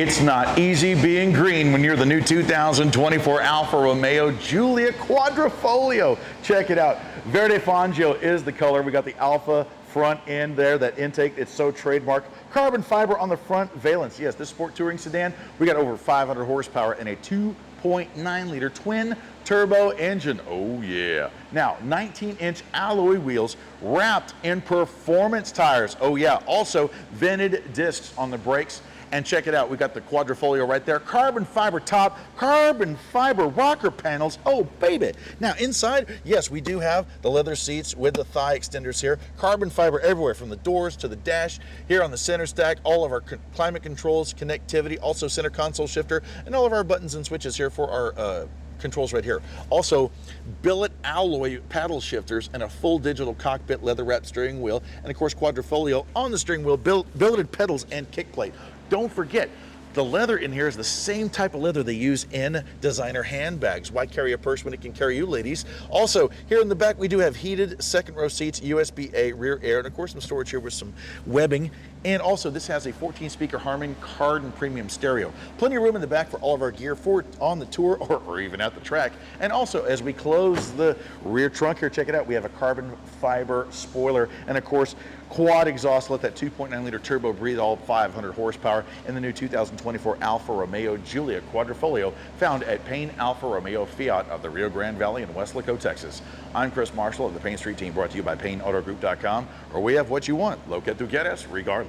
It's not easy being green when you're the new 2024 Alfa Romeo Giulia Quadrifoglio. Check it out. Verde Fangio is the color. We got the Alfa front end there, that intake, it's so trademark. Carbon fiber on the front valence. Yes, this sport touring sedan, we got over 500 horsepower and a 2.9 liter twin turbo engine. Oh yeah. Now, 19-inch alloy wheels wrapped in performance tires. Oh yeah. Also, vented discs on the brakes. And check it out, we got the Quadrifoglio right there. Carbon fiber top, carbon fiber rocker panels. Oh, baby. Now, inside, yes, we do have the leather seats with the thigh extenders here. Carbon fiber everywhere, from the doors to the dash. Here on the center stack, all of our climate controls, connectivity, also center console shifter, and all of our buttons and switches here for our controls right here. Also, billet alloy paddle shifters and a full digital cockpit leather wrapped steering wheel, and of course Quadrifoglio on the steering wheel, billeted pedals and kick plate. Don't forget, the leather in here is the same type of leather they use in designer handbags. Why carry a purse when it can carry you, ladies? Also, here in the back, we do have heated second row seats, USB-A rear air, and of course some storage here with some webbing. And also, this has a 14-speaker Harman Kardon premium stereo. Plenty of room in the back for all of our gear for on the tour or even at the track. And also, as we close the rear trunk here, check it out, we have a carbon fiber spoiler, and of course, quad exhaust. Let that 2.9 liter turbo breathe all 500 horsepower in the new 2024 Alfa Romeo Giulia Quadrifoglio, found at Payne Alfa Romeo Fiat of the Rio Grande Valley in Weslaco, Texas. I'm Chris Marshall of the Payne Street Team, brought to you by PayneAutoGroup.com, where we have what you want. Lo que tu quieres, regardless.